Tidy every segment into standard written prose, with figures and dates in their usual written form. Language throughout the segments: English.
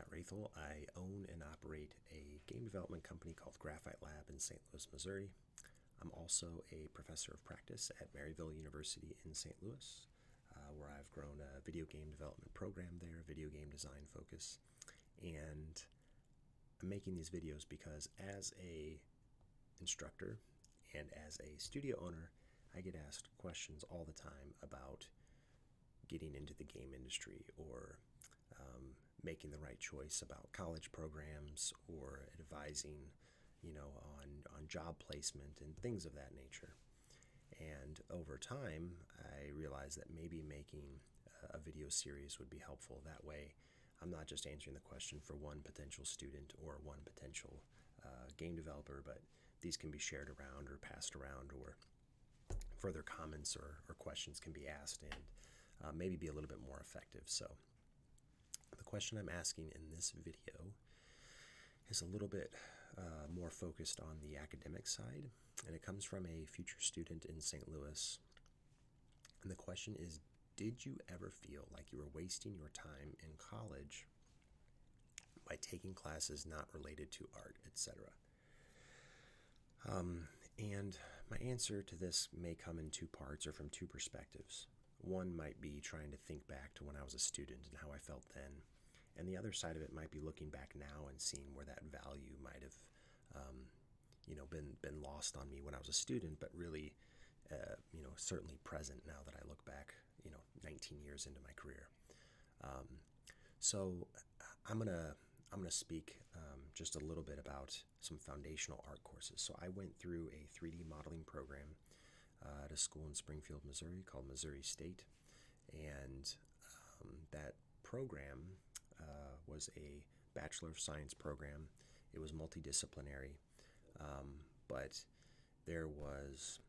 Matt Rathel. I own and operate a game development company called Graphite Lab in St. Louis, Missouri. I'm also a professor of practice at Maryville University in St. Louis, where I've grown a video game development program there, video game design focus. And I'm making these videos because as a instructor and as a studio owner, I get asked questions all the time about getting into the game industry or making the right choice about college programs or advising, on job placement and things of that nature. And over time, I realized that maybe making a video series would be helpful. That way, I'm not just answering the question for one potential student or one potential game developer, but these can be shared around or passed around, or further comments or questions can be asked and maybe be a little bit more effective. So, the question I'm asking in this video is a little bit more focused on the academic side, and it comes from a future student in St. Louis. And the question is, did you ever feel like you were wasting your time in college by taking classes not related to art, etc.? And my answer to this may come in two parts or from two perspectives. One might be trying to think back to when I was a student and how I felt then. And the other side of it might be looking back now and seeing where that value might have, been lost on me when I was a student, but really, certainly present now that I look back, 19 years into my career. So I'm gonna speak just a little bit about some foundational art courses. So I went through a 3D modeling program at a school in Springfield, Missouri called Missouri State, and that program was a Bachelor of Science program. It was multidisciplinary, but there was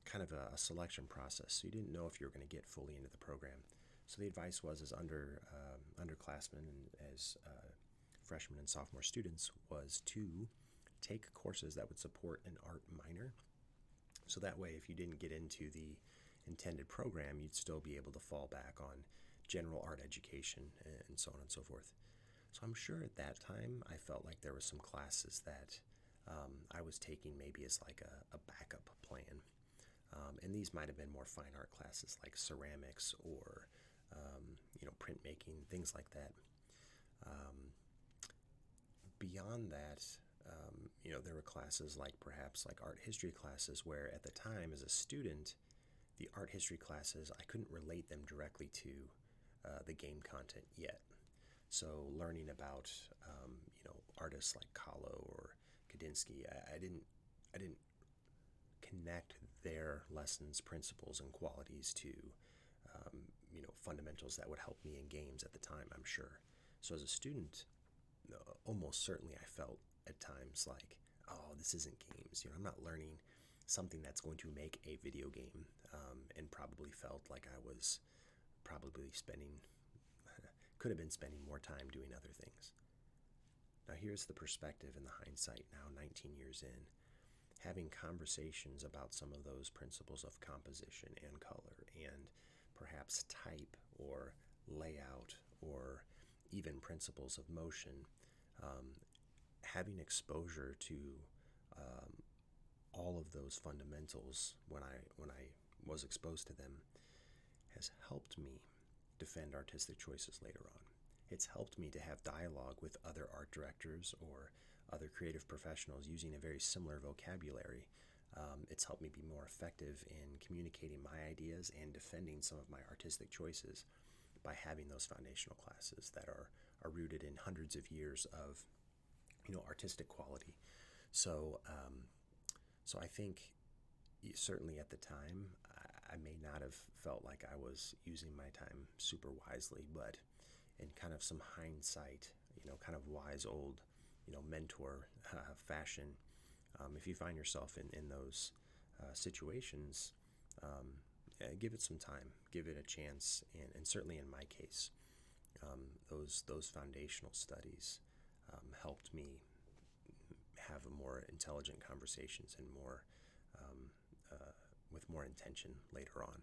kind of a selection process. So you didn't know if you were going to get fully into the program. So the advice was, as underclassmen and as freshmen and sophomore students, was to take courses that would support an art minor. So that way, if you didn't get into the intended program, you'd still be able to fall back on general art education and so on and so forth. So I'm sure at that time I felt like there were some classes that I was taking maybe as like a backup plan. And these might have been more fine art classes like ceramics or printmaking, things like that. Beyond that, there were classes like perhaps like art history classes where at the time as a student, the art history classes, I couldn't relate them directly to the game content yet. So learning about artists like Kahlo or Kandinsky, I didn't connect their lessons, principles, and qualities to fundamentals that would help me in games at the time, I'm sure. So as a student, almost certainly I felt at times like, oh, this isn't games. I'm not learning something that's going to make a video game, and probably felt like I was probably could have been spending more time doing other things. Now here's the perspective in the hindsight now, 19 years in, having conversations about some of those principles of composition and color and perhaps type or layout or even principles of motion, having exposure to all of those fundamentals when I was exposed to them has helped me defend artistic choices later on. It's helped me to have dialogue with other art directors or other creative professionals using a very similar vocabulary. It's helped me be more effective in communicating my ideas and defending some of my artistic choices by having those foundational classes that are rooted in hundreds of years of artistic quality. So I think certainly at the time I may not have felt like I was using my time super wisely, but in kind of some hindsight, kind of wise old mentor fashion, if you find yourself in those situations, give it some time, give it a chance, and certainly in my case, those foundational studies helped me have more intelligent conversations and more with more intention later on.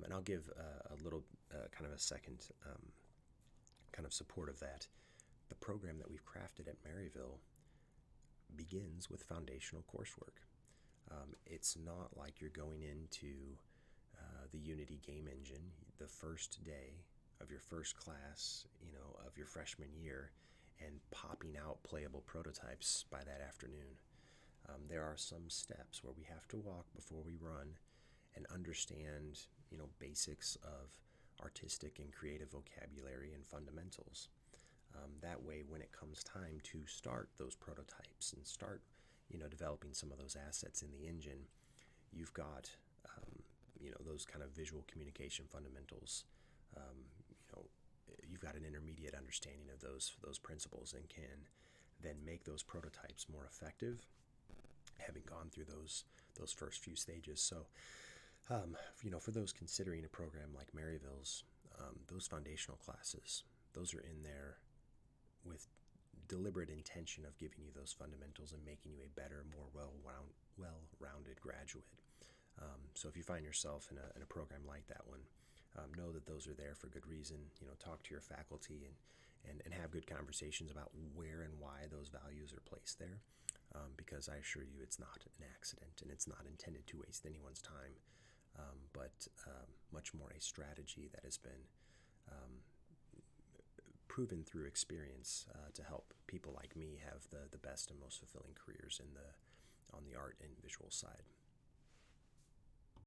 And I'll give a little kind of a second kind kind of support of that, the program that we've crafted at Maryville begins with foundational coursework. It's not like you're going into the Unity game engine the first day of your first class, of your freshman year, and popping out playable prototypes by that afternoon. There are some steps where we have to walk before we run and understand, basics of artistic and creative vocabulary and fundamentals. That way, when it comes time to start those prototypes and start, developing some of those assets in the engine, you've got, those kind of visual communication fundamentals. Um, you know, you've got an intermediate understanding of those principles and can then make those prototypes more effective, having gone through those first few stages. So, for those considering a program like Maryville's, those foundational classes, those are in there with deliberate intention of giving you those fundamentals and making you a better, more well-rounded graduate. So if you find yourself in a program like that one, know that those are there for good reason. Talk to your faculty and have good conversations about where and why those values are placed there. Because I assure you it's not an accident and it's not intended to waste anyone's time, but much more a strategy that has been proven through experience to help people like me have the best and most fulfilling careers on the art and visual side.